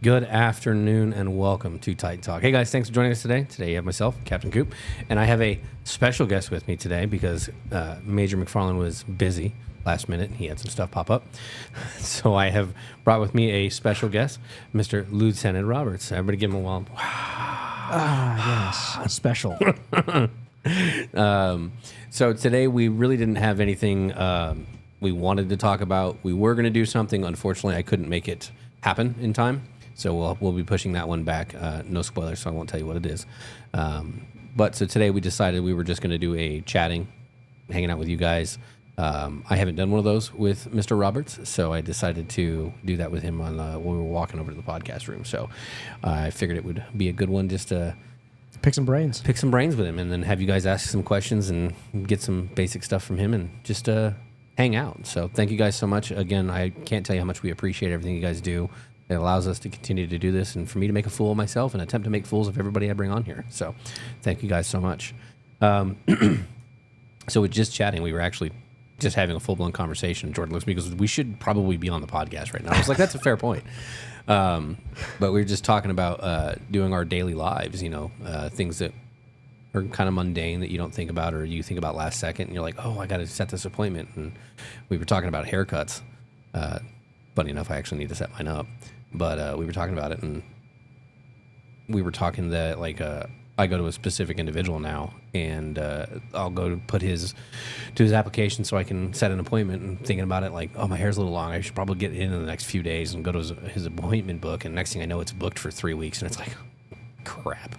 Good afternoon and welcome to Titan Talk. Hey guys, thanks for joining us today. Today you have myself, Captain Coop, and I have a special guest with me today because Major McFarland was busy last minute. He had some stuff pop up. So I have brought with me a special guest, Mr. Lieutenant Roberts. Everybody give him a warm. Yes, special. So today we really didn't have anything we wanted to talk about. We were going to do something. Unfortunately, I couldn't make it happen in time. So we'll be pushing that one back. No spoilers, so I won't tell you what it is. But so today we decided we were just going to do a chatting, hanging out with you guys. I haven't done one of those with Mr. Roberts, so I decided to do that with him on when we were walking over to the podcast room. So I figured it would be a good one just to Pick some brains with him, and then have you guys ask some questions and get some basic stuff from him, and just hang out. So thank you guys so much. Again, I can't tell you how much we appreciate everything you guys do. It allows us to continue to do this and for me to make a fool of myself and attempt to make fools of everybody I bring on here. So thank you guys so much. So with just chatting, we were actually just having a full-blown conversation. Jordan looks at me and goes, we should probably be on the podcast right now. I was like, that's a fair point. But we were just talking about doing our daily lives, things that are kind of mundane that you don't think about or you think about last second. And you're like, oh, I got to set this appointment. And we were talking about haircuts. Funny enough, I actually need to set mine up. But we were talking about it, and we were talking that, I go to a specific individual now, and I'll go to put his application so I can set an appointment, and thinking about it like, oh, my hair's a little long. I should probably get in the next few days and go to his appointment book, and next thing I know, it's booked for 3 weeks, and it's like, crap.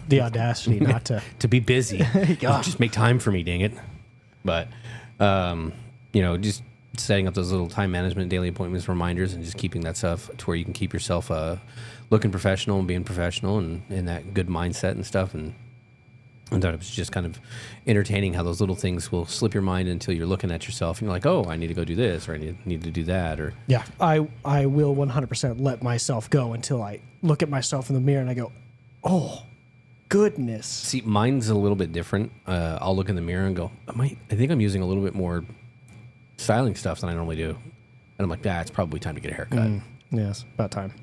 the audacity not to be busy. Just make time for me, dang it. But, just setting up those little time management, daily appointments, reminders, and just keeping that stuff to where you can keep yourself looking professional and being professional and in that good mindset and stuff. And I thought it was just kind of entertaining how those little things will slip your mind until you're looking at yourself and you're like, oh, I need to go do this, or I need to do that. Or yeah, I will 100% let myself go until I look at myself in the mirror and I go, oh, goodness. See, mine's a little bit different. I'll look in the mirror and go, I think I'm using a little bit more styling stuff than I normally do. And I'm like, it's probably time to get a haircut. Yes, about time.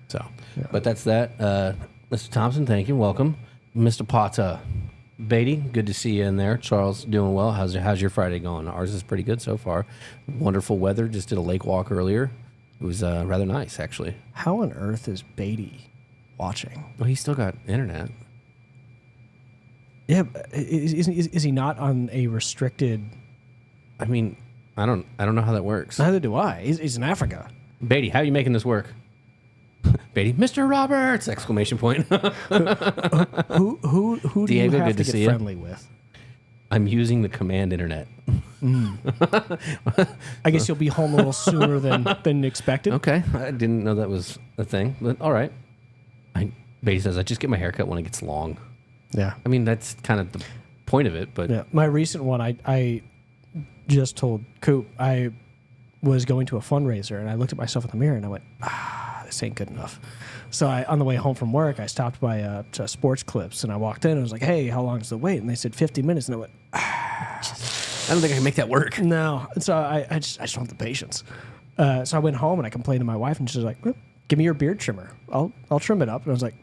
So, yeah. But that's that. Mr. Thompson, thank you. Welcome. Mr. Potter. Beatty, good to see you in there. Charles, doing well. How's your Friday going? Ours is pretty good so far. Wonderful weather. Just did a lake walk earlier. It was rather nice, actually. How on earth is Beatty watching? Well, he's still got internet. Yeah, is he not on a restricted... I mean, I don't know how that works. Neither do I. He's in Africa. Beatty, how are you making this work? Beatty, Mr. Roberts! Exclamation point. Who do Diego, you have good to see get friendly with? I'm using the command internet. I guess you'll be home a little sooner than expected. Okay, I didn't know that was a thing, but all right. Beatty says, I just get my haircut when it gets long. Yeah. I mean, that's kind of the point of it, but... Yeah. My recent one, I just told Coop I was going to a fundraiser, and I looked at myself in the mirror, and I went, this ain't good enough. So on the way home from work, I stopped by to Sports Clips, and I walked in, and I was like, hey, how long is the wait? And they said 50 minutes, and I went, I don't think I can make that work. No. And so I just don't have the patience. So I went home, and I complained to my wife, and she was like, well, give me your beard trimmer. I'll trim it up. And I was like,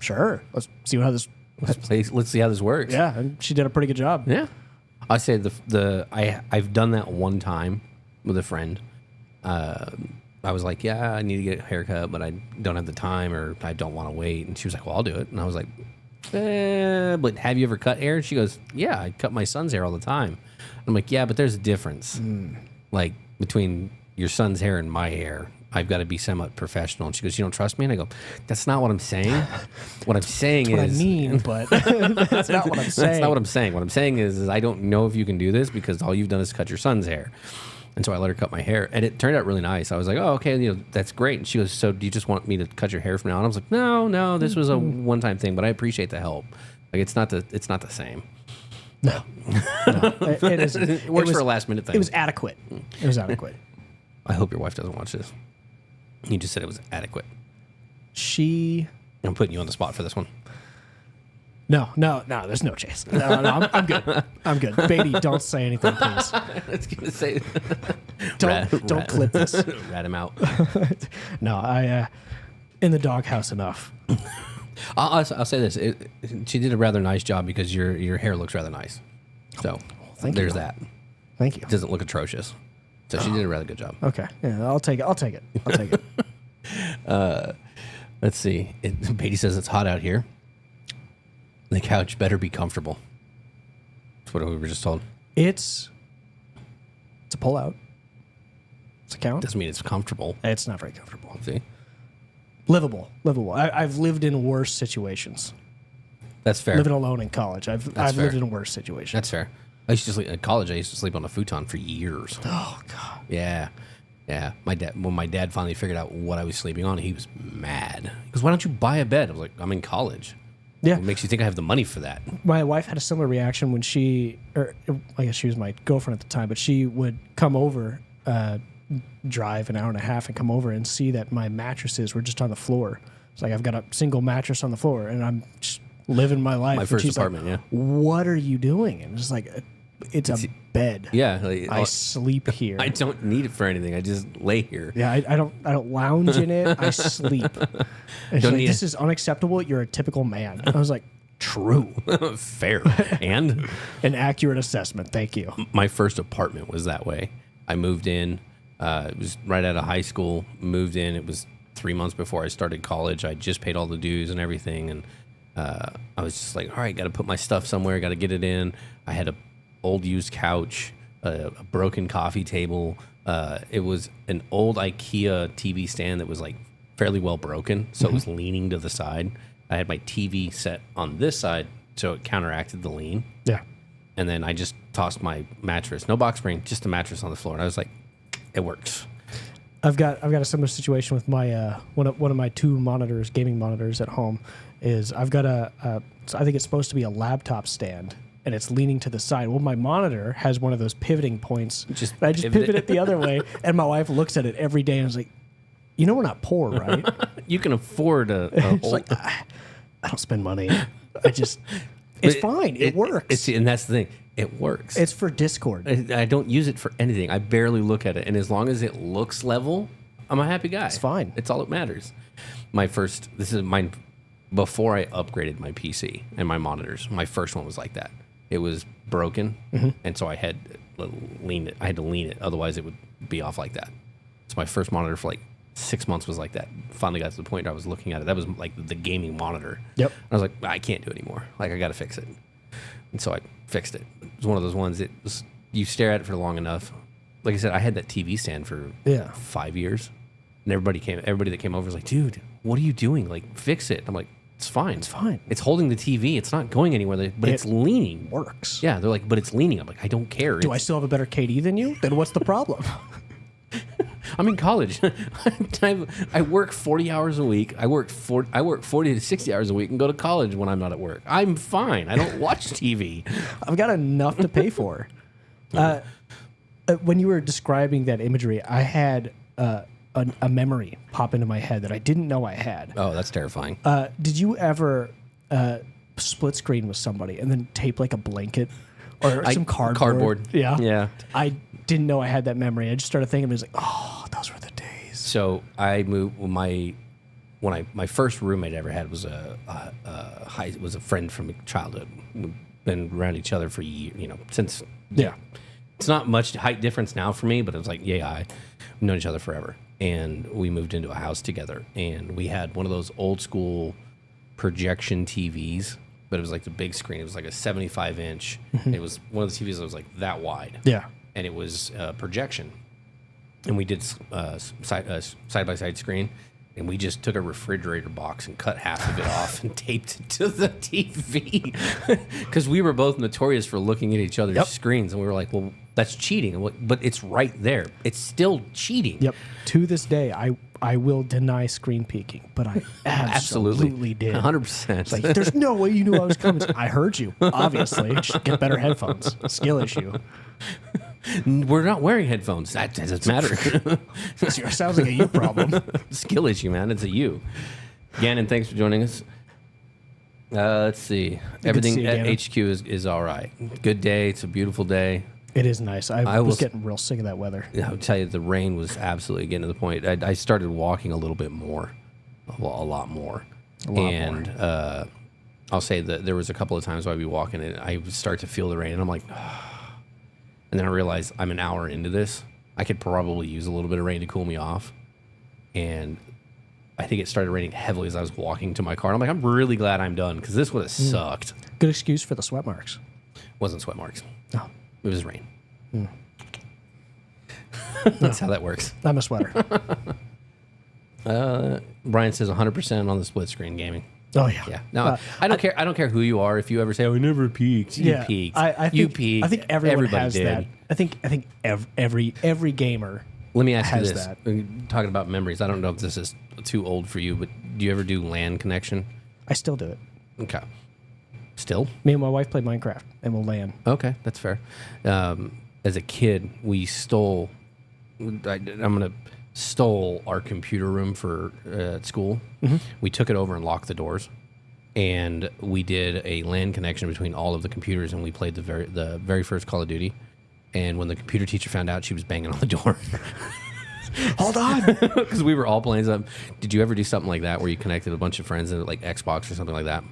sure, let's see how this... Let's see how this works. Yeah, and she did a pretty good job. Yeah. I say I've done that one time with a friend. I was like, yeah, I need to get a haircut, but I don't have the time or I don't want to wait. And she was like, well, I'll do it. And I was like, but have you ever cut hair? She goes, yeah, I cut my son's hair all the time. I'm like, yeah, but there's a difference. Like between your son's hair and my hair. I've got to be somewhat professional. And she goes, you don't trust me? And I go, that's not what I'm saying. What I'm saying that's is... what I mean, but that's not what I'm saying. That's not what I'm saying. What I'm saying is I don't know if you can do this because all you've done is cut your son's hair. And so I let her cut my hair. And it turned out really nice. I was like, oh, okay, that's great. And she goes, so do you just want me to cut your hair from now on? I was like, no, this was a one-time thing, but I appreciate the help. Like, it's not the same. No. It works for a last-minute thing. It was adequate. It was adequate. I hope your wife doesn't watch this. You just said it was adequate. I'm putting you on the spot for this one. No, there's no chase. No, I'm good. I'm good. Beatty, don't say anything, please. I was gonna say, Don't clip this. rat him out. No, I in the doghouse enough. I'll say this: she did a rather nice job because your hair looks rather nice. So there's that. Thank you. It doesn't look atrocious. So she did a rather good job. Okay, yeah, I'll take it. Let's see. Beatty says it's hot out here. The couch better be comfortable. That's what we were just told. It's a pull-out. It's a count. Doesn't mean it's comfortable. It's not very comfortable. See? Livable. I've lived in worse situations. That's fair. Living alone in college, I've fair. lived in worse situations. That's fair. I used to sleep in college. I used to sleep on a futon for years. Oh God. Yeah. When my dad finally figured out what I was sleeping on, he was mad. Because why don't you buy a bed? I was like, I'm in college. Yeah. What makes you think I have the money for that? My wife had a similar reaction when I guess she was my girlfriend at the time, but she would come over, drive an hour and a half and come over and see that my mattresses were just on the floor. It's like I've got a single mattress on the floor and I'm just living my life. My first apartment, like, what are you doing? And it's like, it's a bed. Yeah. Like, I sleep here. I don't need it for anything. I just lay here. Yeah, I don't lounge in it. I sleep. And she's like, this is unacceptable. You're a typical man. I was like, true. Fair. And? An accurate assessment. Thank you. My first apartment was that way. I moved in. It was right out of high school. Moved in. It was 3 months before I started college. I just paid all the dues and everything. And I was just like, all right, got to put my stuff somewhere. Got to get it in. I had a old used couch, a broken coffee table. It was an old IKEA TV stand that was like fairly well broken, so it was leaning to the side. I had my TV set on this side, so it counteracted the lean. Yeah. And then I just tossed my mattress, no box spring, just a mattress on the floor, and I was like, it works. I've got a similar situation with my one of my two monitors, gaming monitors at home. Is I've got I think it's supposed to be a laptop stand. And it's leaning to the side. Well, my monitor has one of those pivoting points. I just pivot it the other way, and my wife looks at it every day and is like, "You know, we're not poor, right?" You can afford a It's like, I don't spend money. It's fine. It works. And that's the thing. It works. It's for Discord. I don't use it for anything. I barely look at it, and as long as it looks level, I'm a happy guy. It's fine. It's all that matters. This is mine before I upgraded my PC and my monitors. My first one was like that. It was broken, and so I had to lean it. Otherwise, it would be off like that. So my first monitor for like 6 months was like that. Finally got to the point where I was looking at it. That was like the gaming monitor. Yep. I was like, I can't do it anymore. Like, I got to fix it. And so I fixed it. It was one of those ones you stare at it for long enough. Like I said, I had that TV stand for 5 years, and everybody that came over was like, dude, what are you doing? Like, fix it. I'm like, it's fine. It's fine. It's holding the TV. It's not going anywhere, but it's leaning. Works. Yeah, they're like, but it's leaning. I'm like, I don't care. Do I still have a better KD than you? Then what's the problem? I'm in college. I work 40 hours a week. I work 40 to 60 hours a week and go to college when I'm not at work. I'm fine. I don't watch TV. I've got enough to pay for. When you were describing that imagery, I had a memory pop into my head that I didn't know I had. Oh, that's terrifying. Did you ever split screen with somebody and then tape like a blanket or some cardboard? Yeah. Yeah. I didn't know I had that memory. I just started thinking, I was like, oh, those were the days. So I moved my first roommate I ever had was was a friend from childhood. We've been around each other for years, since. Yeah. It's not much height difference now for me, but it was like, we've known each other forever. And we moved into a house together, and we had one of those old school projection TVs, but it was like the big screen. It was like a 75-inch. It was one of the TVs that was like that wide. Yeah. And it was projection. And we did side-by-side screen, and we just took a refrigerator box and cut half of it off and taped it to the TV. Because we were both notorious for looking at each other's screens, and we were like, well, that's cheating. But it's right there. It's still cheating. Yep. To this day, I will deny screen peeking, but I absolutely did. 100%. It's like, there's no way you knew I was coming. I heard you, obviously. Just get better headphones. Skill issue. We're not wearing headphones. That doesn't matter. Sounds like a you problem. Skill issue, man. It's a you. Gannon, thanks for joining us. Let's see. to Everything see you at again. HQ is all right. Good day. It's a beautiful day. It is nice. I was getting real sick of that weather. I'll tell you, the rain was absolutely getting to the point. I started walking a little bit more, well, a lot more. And I'll say that there was a couple of times where I'd be walking and I would start to feel the rain, and I'm like, and then I realized I'm an hour into this. I could probably use a little bit of rain to cool me off. And I think it started raining heavily as I was walking to my car. And I'm like, I'm really glad I'm done because this would have sucked. Good excuse for the sweat marks. Wasn't sweat marks. No. It was rain. That's how that works. I'm a sweater. Brian says 100% on the split screen gaming. Oh yeah. Yeah. No, I don't care. I don't care who you are. If you ever say, "Oh, I never peaked," you peaked. I think, you peaked. I think everybody has did. that. I think every gamer. Let me ask you has this: that. talking about memories, I don't know if this is too old for you, but do you ever do LAN connection? I still do it. Okay. Still? Me and my wife play Minecraft, and we'll LAN. Okay, that's fair. As a kid, we stole. Stole our computer room for at school. Mm-hmm. We took it over and locked the doors, and we did a LAN connection between all of the computers, and we played the very first Call of Duty. And when the computer teacher found out, she was banging on the door. Hold on. Because we were all playing something. Did you ever do something like that where you connected a bunch of friends in like Xbox or something like that?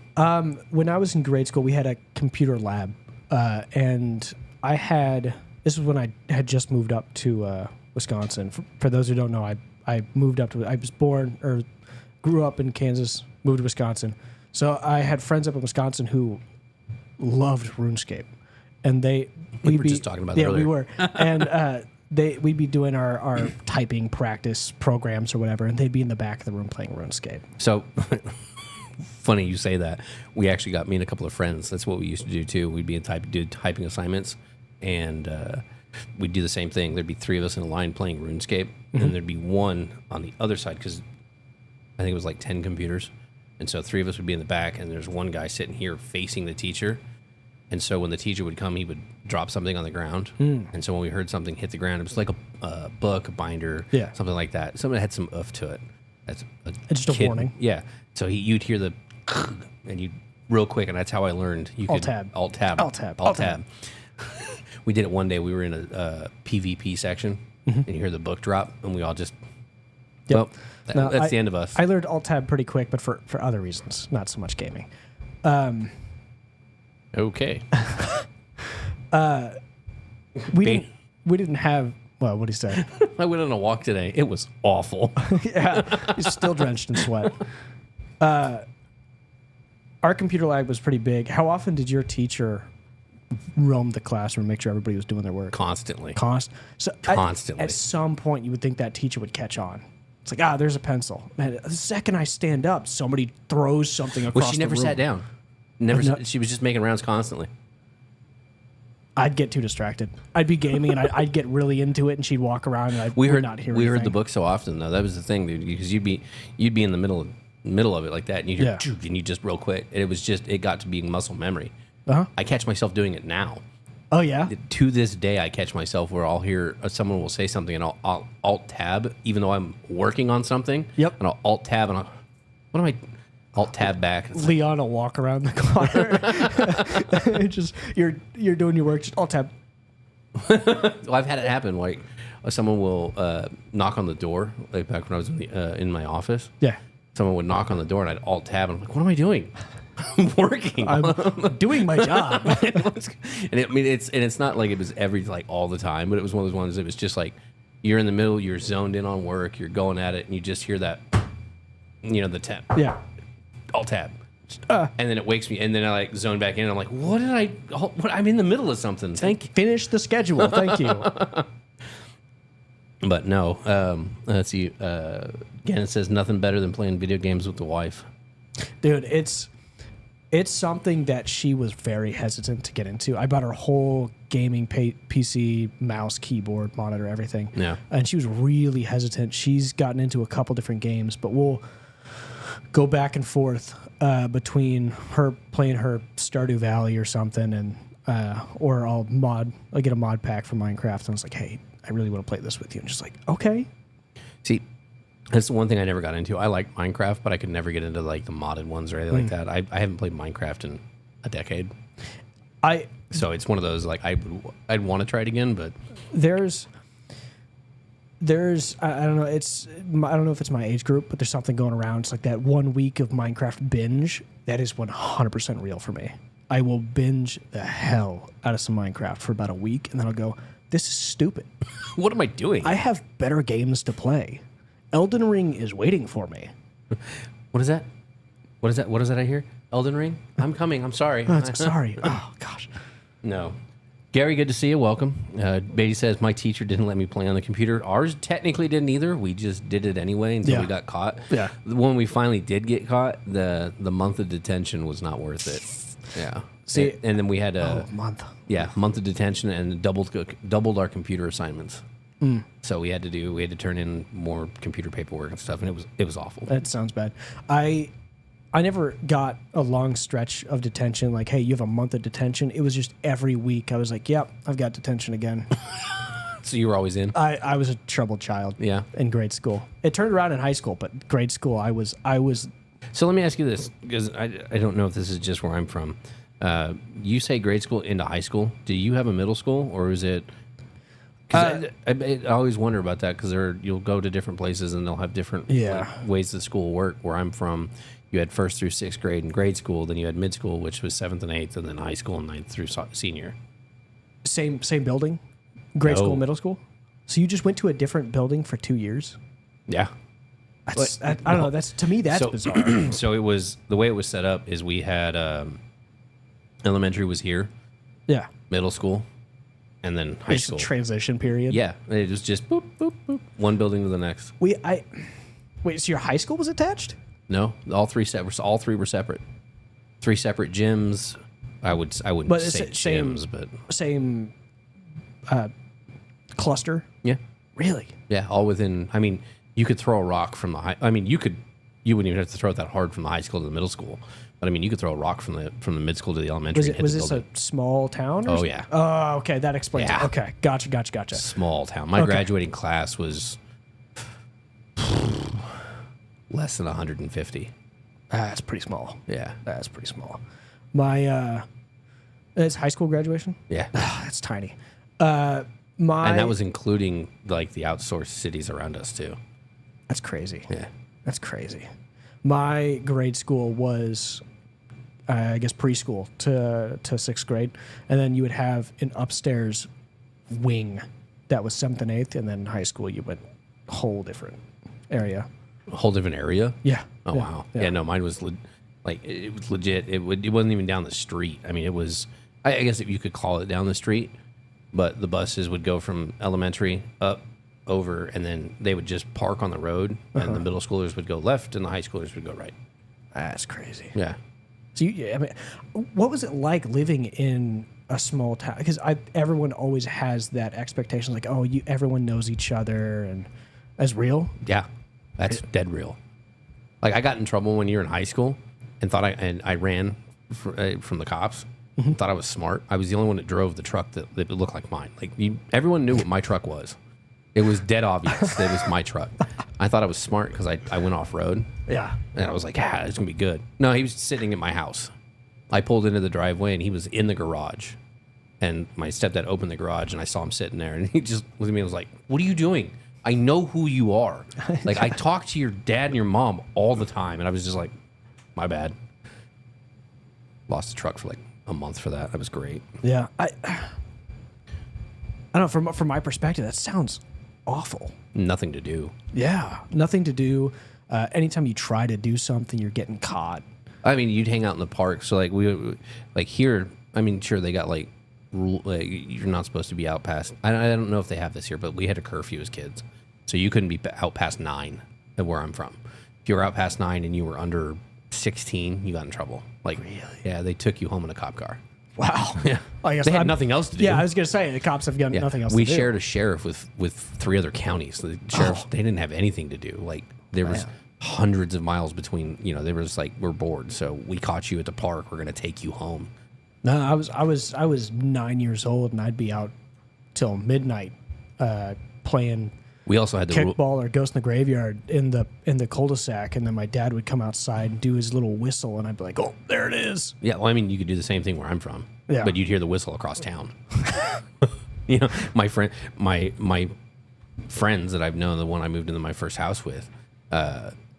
When I was in grade school, we had a computer lab, and I had. This was when I had just moved up to Wisconsin. For those who don't know, I moved up to. I was born or grew up in Kansas, moved to Wisconsin. So I had friends up in Wisconsin who loved RuneScape, and We were just talking about that earlier. we were, and we'd be doing our typing practice programs or whatever, and they'd be in the back of the room playing RuneScape. So funny you say that. We actually got me and a couple of friends. That's what we used to do too. We'd be do typing assignments, and we'd do the same thing. There'd be three of us in a line playing RuneScape, and there'd be one on the other side because I think it was like 10 computers, and so three of us would be in the back, and there's one guy sitting here facing the teacher. And so when the teacher would come, he would drop something on the ground. And so when we heard something hit the ground, it was like a book, a binder, something like that. Something that had some oomph to it. That's Just a warning. Yeah. So you'd hear the, and you real quick, and that's how I learned. You could Alt tab. We did it one day. We were in a PvP section, and you hear the book drop, and we all just, well, that's the end of us. I learned Alt tab pretty quick, but for other reasons, not so much gaming. Okay. We didn't have. Well, what did he say? I went on a walk today. It was awful. Yeah, he's still drenched in sweat. Our computer lab was pretty big. How often did your teacher roam the classroom, make sure everybody was doing their work? Constantly. Constantly. At some point, you would think that teacher would catch on. It's like, there's a pencil. Man, the second I stand up, somebody throws something across the room. Well, she never sat down. She was just making rounds constantly. I'd get too distracted. I'd be gaming and I'd get really into it, and she'd walk around and I would not hear anything. We heard the book so often though. That was the thing, dude, because you'd be in the middle of it like that, and you'd hear, and you just real quick. And it got to being muscle memory. I catch myself doing it now. Oh yeah. To this day, I catch myself where I'll hear someone will say something, and I'll alt tab even though I'm working on something. Yep. And I'll alt tab, and what am I? Alt tab back. It's Leon will walk around the corner. Just you're doing your work. Just alt tab. Well, I've had it happen. Like someone will knock on the door. Like back when I was in my office. Yeah. Someone would knock on the door, and I'd alt tab, and I'm like, "What am I doing? I'm working. I'm doing my job." And it's not like it was all the time, but it was one of those ones. It was just like you're in the middle, you're zoned in on work, you're going at it, and you just hear that, the tab. Yeah. Alt tab. And then it wakes me, and then I zone back in. And I'm like, what did I? I'm in the middle of something. Finish the schedule. Thank you. But no, let's see. Again, it says nothing better than playing video games with the wife. Dude, it's something that she was very hesitant to get into. I bought her whole gaming PC, mouse, keyboard, monitor, everything. Yeah. And she was really hesitant. She's gotten into a couple different games, but we'll go back and forth between her playing her Stardew Valley or something, and or I'll get a mod pack for Minecraft, and I was like, hey, I really want to play this with you, and just like, okay. See, That's the one thing I never got into. I like Minecraft, but I could never get into like the modded ones or anything like that. I haven't played Minecraft in a decade. So it's one of those like I'd want to try it again, but there's I don't know, I don't know if it's my age group, but there's something going around. It's like that 1 week of Minecraft binge that is 100% real for me. I will binge the hell out of some Minecraft for about a week, and then I'll go, this is stupid. what am I doing? I have better games to play. Elden Ring is waiting for me. What is that? What is that? What is that I hear? Elden Ring? I'm coming. I'm sorry. Sorry. Oh, gosh. No. Gary, good to see you. Welcome. Beatty says, my teacher didn't let me play on the computer. Ours technically didn't either. We just did it anyway until we got caught. Yeah. When we finally did get caught, the month of detention was not worth it. Yeah. See, and then we had a month. Yeah, month of detention and doubled our computer assignments. So we had to turn in more computer paperwork and stuff, and it was awful. That sounds bad. I never got a long stretch of detention. Like, hey, you have a month of detention. It was just every week. I was like, yep, I've got detention again. So you were always in? I was a troubled child. Yeah. In grade school. It turned around in high school, but grade school, I was. So let me ask you this, because I don't know if this is just where I'm from. You say grade school into high school. Do you have a middle school, or is it? I always wonder about that, because you'll go to different places and they'll have different ways the school work. Where I'm from, you had 1st through 6th grade in grade school, then you had mid school, which was 7th and 8th, and then high school and 9th through senior. Same building, grade school, middle school. So you just went to a different building for 2 years? Yeah. I don't know. To me that's bizarre. So it was, the way it was set up is we had elementary was here, yeah, middle school, and then high There's school. a transition period. Yeah, it was just boop boop boop, one building to the next. Wait, so your high school was attached? No, all three were separate. 3 separate gyms. I wouldn't say gyms, but same cluster. Yeah, Really? yeah, all within. I mean, you could throw a rock from the high. I mean, you wouldn't even have to throw it that hard from the high school to the middle school. But I mean, you could throw a rock from the mid school to the elementary. Was this a small town? Oh yeah. Oh, okay, that explains it. Okay, gotcha. Small town. My graduating class was less than 150. That's pretty small. Yeah, That's pretty small. My it's high school graduation. yeah. That's tiny. And that was including like the outsourced cities around us too. That's crazy. Yeah. That's crazy. My grade school was, I guess, preschool to 6th grade. And then you would have an upstairs wing that was 7th and 8th. And then high school, you went a whole different area. A whole different area? Yeah. Oh, wow. Yeah, no, mine was it was legit. It wasn't even down the street. I mean, it was, I guess if you could call it down the street, but the buses would go from elementary up over, and then they would just park on the road, and the middle schoolers would go left, and the high schoolers would go right. That's crazy. Yeah. So, I mean, what was it like living in a small town? Because everyone always has that expectation, like, oh, everyone knows each other, and that's real. Yeah, that's dead real. Like, I got in trouble one year in high school, and I ran from the cops. Thought I was smart. I was the only one that drove the truck that looked like mine. Like, everyone knew what my truck was. It was dead obvious that it was my truck. I thought I was smart because I went off road. Yeah. And I was like, it's going to be good. No, he was sitting in my house. I pulled into the driveway, and he was in the garage. And my stepdad opened the garage, and I saw him sitting there. And he just looked at me and was like, what are you doing? I know who you are. Like, I talk to your dad and your mom all the time. And I was just like, my bad. Lost the truck for like a month for that. That was great. Yeah. I don't know. From my perspective, that sounds awful. Nothing to do. Yeah, nothing to do. Anytime you try to do something, you're getting caught. I mean, you'd hang out in the park. So like here, I mean, sure, they got like you're not supposed to be out past. I don't know if they have this here, but we had a curfew as kids, so you couldn't be out past 9 at where I'm from. If you were out past 9 and you were under 16, you got in trouble. Like, really? Yeah, they took you home in a cop car. Wow. Yeah. I guess they had nothing else to do. Yeah, I was going to say, the cops have got nothing else to do. We shared a sheriff with 3 other counties. The sheriffs, they didn't have anything to do. Like, there was hundreds of miles between, there was like, we're bored, so we caught you at the park. We're going to take you home. No, I was 9 years old, and I'd be out till midnight playing We also had the rule. kickball or Ghost in the Graveyard in the cul-de-sac, and then my dad would come outside and do his little whistle, and I'd be like, "Oh, there it is." Yeah, well, I mean, you could do the same thing where I'm from. Yeah. But you'd hear the whistle across town. My friends that I've known, the one I moved into my first house with,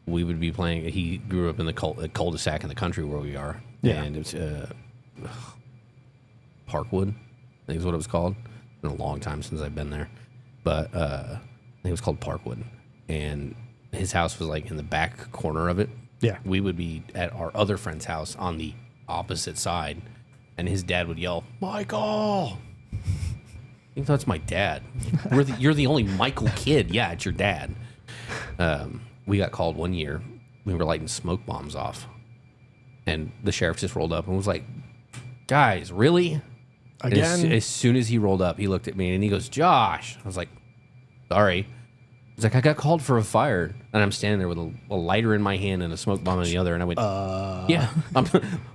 we would be playing. He grew up in the cul-de-sac in the country where we are. Yeah. And it was Parkwood, I think is what it was called. It's been a long time since I've been there. But I think it was called Parkwood. And his house was like in the back corner of it. Yeah. We would be at our other friend's house on the opposite side, and his dad would yell, "Michael!" I think that's my dad. You're the only Michael kid. Yeah, it's your dad. We got called one year. We were lighting smoke bombs off, and the sheriff just rolled up and was like, "Guys, really?" Again? As soon as he rolled up, he looked at me and he goes, "Josh." I was like, "Sorry." He's like, "I got called for a fire," and I'm standing there with a lighter in my hand and a smoke bomb in the other, and I went, "Yeah, I'm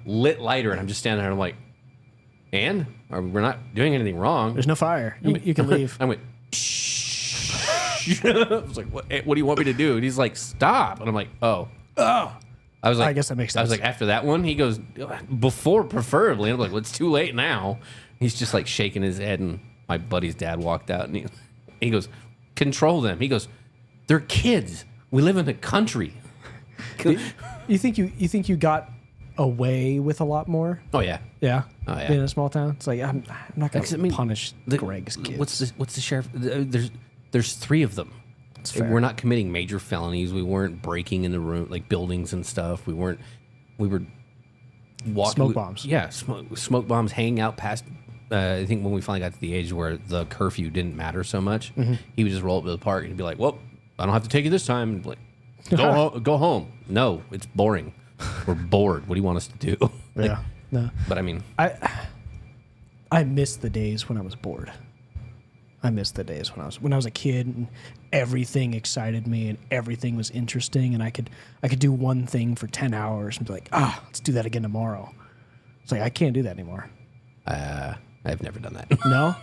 lit lighter," and I'm just standing there, and I'm like, "And we're not doing anything wrong. There's no fire. You can leave. I went, "Shh." I was like, "What do you want me to do?" And he's like, "Stop." And I'm like, "Oh." I was like, I guess that makes sense. I was like, after that one, he goes, "Before, preferably." And I'm like, "Well, it's too late now." He's just like shaking his head, and my buddy's dad walked out, and he goes, "Control them." He goes, "They're kids. We live in the country." You think you got away with a lot more? Oh yeah. Yeah. Oh, yeah. Being in a small town, it's like I'm not going Because, to punish Greg's kids. What's the sheriff? There's three of them. fair. We're not committing major felonies. We weren't breaking in the room like buildings and stuff. We were walking Smoke bombs. Yeah, smoke bombs. Hanging out past. I think when we finally got to the age where the curfew didn't matter so much, he would just roll up to the park and he'd be like, "Well, I don't have to take you this time." And be like, go home. No, it's boring. We're bored. What do you want us to do? Yeah. No. But I mean, I miss the days when I was bored. I miss the days when I was a kid and everything excited me and everything was interesting and I could do one thing for 10 hours and be like, let's do that again tomorrow. It's like I can't do that anymore. I've never done that. No?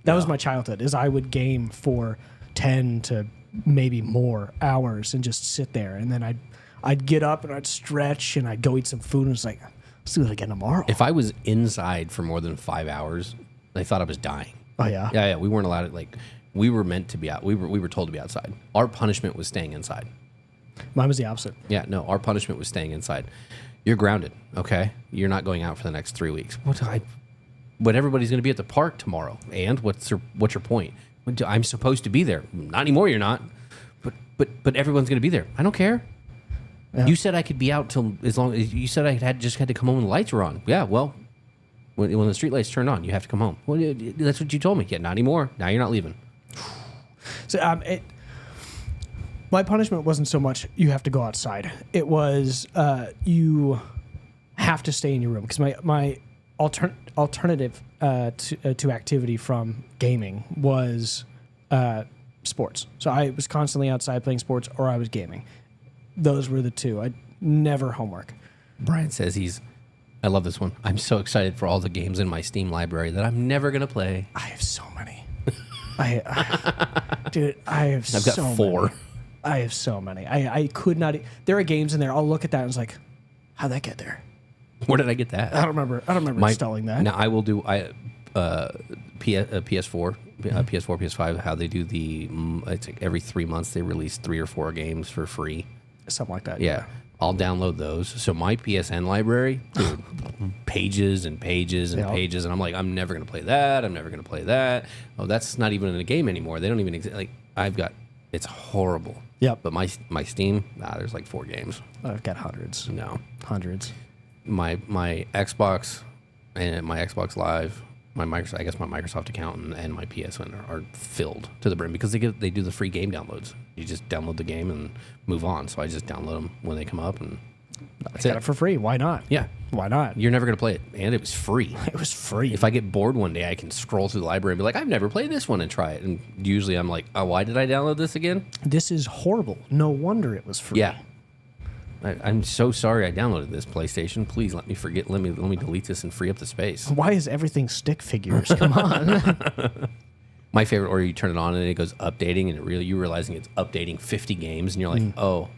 That was my childhood. Is I would game for 10 to maybe more hours and just sit there, and then I'd get up and I'd stretch and I'd go eat some food and it's like, let's do it again tomorrow. If I was inside for more than 5 hours, I thought I was dying. Oh yeah. Yeah. We weren't allowed to, like, we were meant to be out. We were told to be outside. Our punishment was staying inside. Mine was the opposite. Yeah, no, our punishment was staying inside. You're grounded, okay? You're not going out for the next 3 weeks. But everybody's going to be at the park tomorrow. And what's your point? I'm supposed to be there. Not anymore, you're not. But everyone's going to be there. I don't care. Yeah. You said I could be out till as long as you said I just had to come home when the lights were on. Yeah, well, when the street lights turn on, you have to come home. Well, that's what you told me. Yeah, not anymore. Now you're not leaving. So my punishment wasn't so much you have to go outside. It was you have to stay in your room because my alternative to activity from gaming was sports. So I was constantly outside playing sports or I was gaming. Those were the two. I never homework. Brian says I love this one. I'm so excited for all the games in my Steam library that I'm never going to play. I have so many. Dude, I've got so 4. Many. I have so many. I could not. There are games in there. I'll look at that and it's like, how'd that get there? Where did I get that? I don't remember installing that. Now I will do PS4, PS5. How they do it's like every 3 months they release 3 or 4 games for free. Something like that. Yeah, I'll download those. So my PSN library, dude, pages and pages and pages, and I'm like, I'm never gonna play that. I'm never gonna play that. Oh, that's not even in a game anymore. They don't even exist. Like it's horrible. Yep. But my Steam, there's like 4 games. I've got hundreds. No. Hundreds. My Xbox and my Xbox Live, my Microsoft account and my PSN are filled to the brim because they do the free game downloads. You just download the game and move on. So I just download them when they come up, and that's Got it for free. Why not? Yeah, Why not? you're never gonna play it, and it was free. It was free. If I get bored one day, I can scroll through the library and be like, I've never played this one, and try it. And usually I'm like, oh, why did I download this again? This is horrible. No wonder it was free. Yeah. I'm so sorry I downloaded this PlayStation. Please let me forget. Let me delete this and free up the space. Why is everything stick figures? Come on. My favorite, or you turn it on and it goes updating, and you realizing it's updating 50 games, and you're like, well,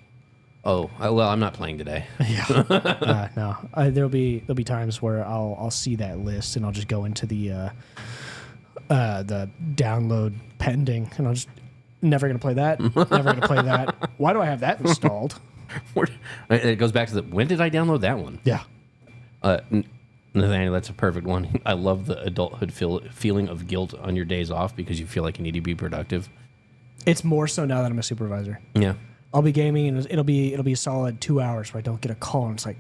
I'm not playing today. Yeah. No. There'll be times where I'll see that list and I'll just go into the download pending, and I'll just never gonna play that. Never gonna play that. Why do I have that installed? It goes back to when did I download that one? Yeah. Nathaniel, that's a perfect one. I love the adulthood feeling of guilt on your days off because you feel like you need to be productive. It's more so now that I'm a supervisor. Yeah. I'll be gaming and it'll be a solid 2 hours where I don't get a call and it's like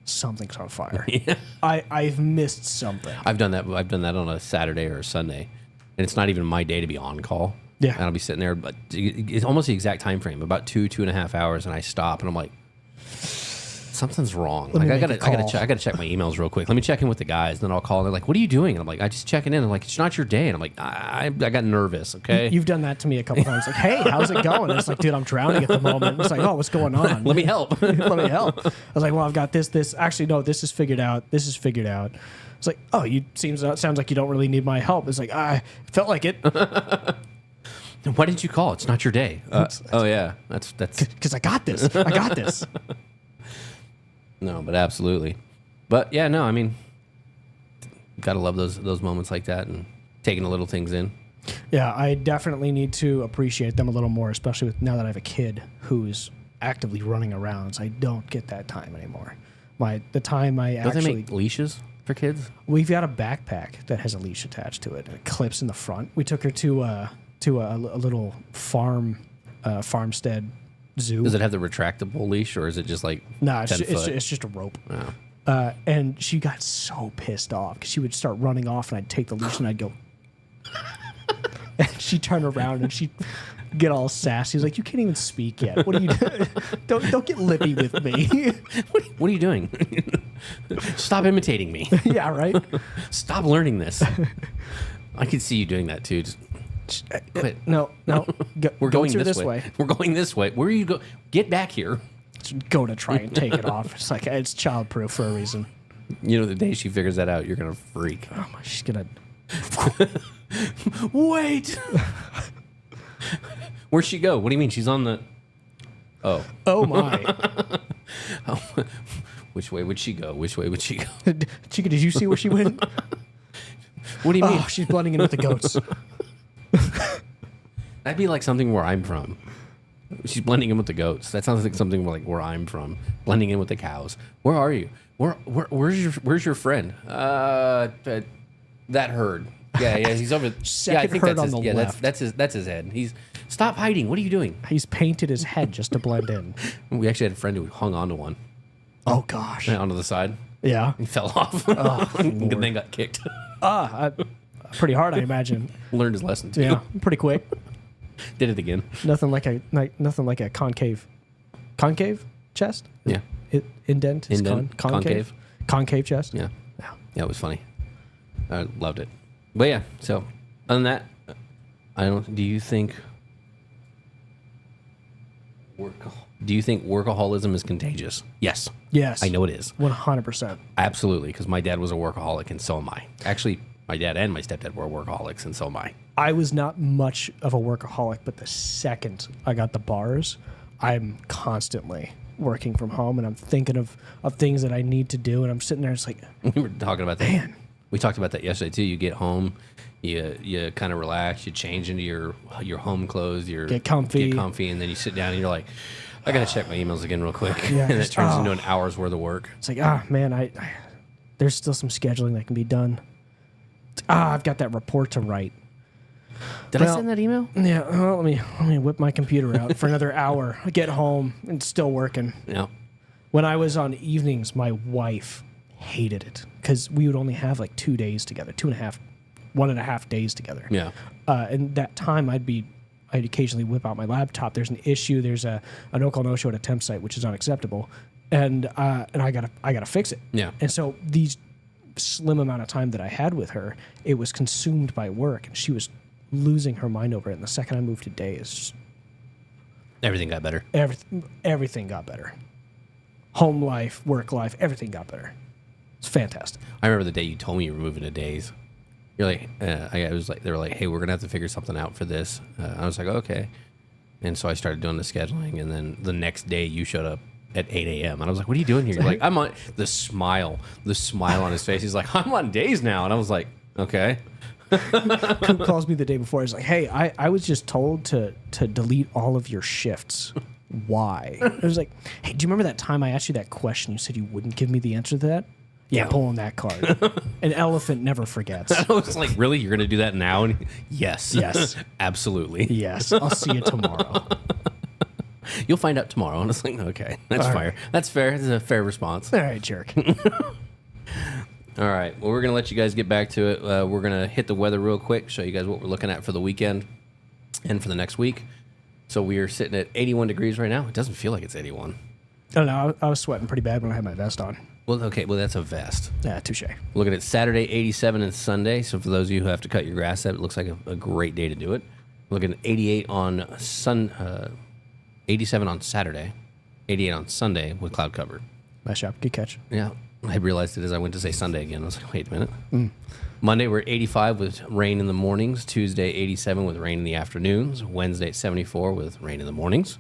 something's on fire. Yeah. I've missed something. I've done that on a Saturday or a Sunday, and it's not even my day to be on call. Yeah. And I'll be sitting there, but it's almost the exact time frame, about 2.5 hours, and I stop and I'm like, something's wrong. Like I gotta check my emails real quick. Let me check in with the guys, then I'll call. And they're like, "What are you doing?" And I'm like, "I just checking in." I'm like, "It's not your day." And I'm like, I got nervous. Okay, You've done that to me a couple times. Like, hey, how's it going? And it's like, dude, I'm drowning at the moment. It's like, oh, what's going on? Let me help. Let me help. I was like, well, I've got this. Actually, no, this is figured out. This is figured out. It's like, oh, sounds like you don't really need my help. It's like, I felt like it. Why didn't you call? It's not your day. Oh yeah, that's because I got this. I got this. No, but absolutely. But yeah, no, I mean, gotta love those moments like that and taking the little things in. Yeah, I definitely need to appreciate them a little more, especially now that I have a kid who's actively running around. So I don't get that time anymore. The time I Don't they make leashes for kids? We've got a backpack that has a leash attached to it. And it clips in the front. We took her to a little farmstead zoo. Does it have the retractable leash, or is it just like it's just a rope. Oh. And she got so pissed off because she would start running off, and I'd take the leash and I'd go. And she'd turn around and she'd get all sassy. She's like, "You can't even speak yet. What are you doing? Don't get lippy with me." What are you doing? Stop imitating me. Yeah, right. Stop learning this. I could see you doing that too. Just quit. No. We're going this way. We're going this way. Where are you go? Get back here. Go to try and take it off. It's like it's childproof for a reason. You know, the day she figures that out, you're gonna freak. Oh my, she's gonna. Wait. Where'd she go? What do you mean? She's on the. Oh. Oh my. Which way would she go? Which way would she go? Chica, did you see where she went? What do you mean? Oh, she's blending in with the goats. That'd be like something where I'm from. She's blending in with the goats. That sounds like something like where I'm from. Blending in with the cows. Where are you? Where's your friend? That herd. Yeah, he's over. Second I think herd that's on his, the left. That's his head. Stop hiding. What are you doing? He's painted his head just to blend in. We actually had a friend who hung onto one. Oh gosh. Onto the side. Yeah. He fell off. Oh, and then got kicked. Pretty hard, I imagine. Learned his lesson too. Yeah, pretty quick. Did it again. Nothing like a concave chest. Yeah. Indent. Concave chest. Yeah. It was funny. I loved it. But yeah, so other than that, do you think workaholism is contagious? Yes. Yes. I know it is. 100%. Absolutely, because my dad was a workaholic and so am I. Actually, my dad and my stepdad were workaholics and so am I. I was not much of a workaholic, but the second I got the bars, I'm constantly working from home and I'm thinking of things that I need to do, and I'm sitting there, it's like, we were talking about that. Man. We talked about that yesterday too. You get home, you kind of relax, you change into your home clothes, get comfy, and then you sit down and you're like, I gotta check my emails again real quick. Yeah, and it turns into an hour's worth of work. It's like, man, I there's still some scheduling that can be done. I've got that report to write. Did I send that email? Yeah. Let me whip my computer out for another hour. I get home and it's still working. Yeah. When I was on evenings, my wife hated it because we would only have like 2 days together, 1.5 days together. Yeah. And that time I'd occasionally whip out my laptop. There's an issue. There's a no-call no-show at a temp site, which is unacceptable. And I gotta fix it. Yeah. And so these slim amount of time that I had with her, it was consumed by work, and she was losing her mind over it. And the second I moved to days, everything got better. Everything got better. Home life, work life, everything got better. It's fantastic. I remember the day you told me you were moving to days. You're like, I was like, they were like, hey, we're gonna have to figure something out for this. I was like, okay. And so I started doing the scheduling, and then the next day you showed up at 8 a.m. and I was like, what are you doing here? You're like, I'm on the smile on his face. He's like, I'm on days now, and I was like, okay. Coop calls me the day before. He's like, hey, I was just told to delete all of your shifts. Why? I was like, hey, do you remember that time I asked you that question? You said you wouldn't give me the answer to that. Yeah, pulling that card. An elephant never forgets. I was like, really? You're going to do that now? And yes. Absolutely. Yes. I'll see you tomorrow. You'll find out tomorrow. And I was like, okay, that's fair. Right. That's fair. That's a fair response. All right, jerk. All right. Well, we're going to let you guys get back to it. We're going to hit the weather real quick, show you guys what we're looking at for the weekend and for the next week. So we are sitting at 81 degrees right now. It doesn't feel like it's 81. I don't know. I was sweating pretty bad when I had my vest on. Well, okay. Well, that's a vest. Yeah, touche. Looking at Saturday, 87, and Sunday. So for those of you who have to cut your grass, that looks like a great day to do it. Looking at 88 on 87 on Saturday, 88 on Sunday with cloud cover. Nice job. Good catch. Yeah. I realized it as I went to say Sunday again. I was like, wait a minute. Monday, we're at 85 with rain in the mornings. Tuesday, 87 with rain in the afternoons. Wednesday, 74 with rain in the mornings.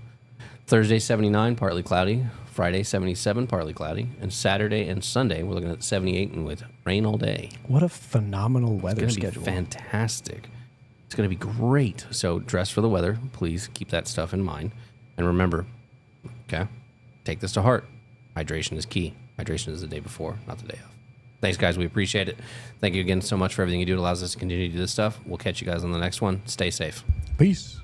Thursday, 79, partly cloudy. Friday, 77, partly cloudy. And Saturday and Sunday, we're looking at 78 and with rain all day. What a phenomenal weather It's schedule. going to be fantastic. It's going to be great. So dress for the weather. Please keep that stuff in mind. And remember, okay, take this to heart. Hydration is key. Hydration is the day before, not the day of. Thanks, guys. We appreciate it. Thank you again so much for everything you do. It allows us to continue to do this stuff. We'll catch you guys on the next one. Stay safe. Peace.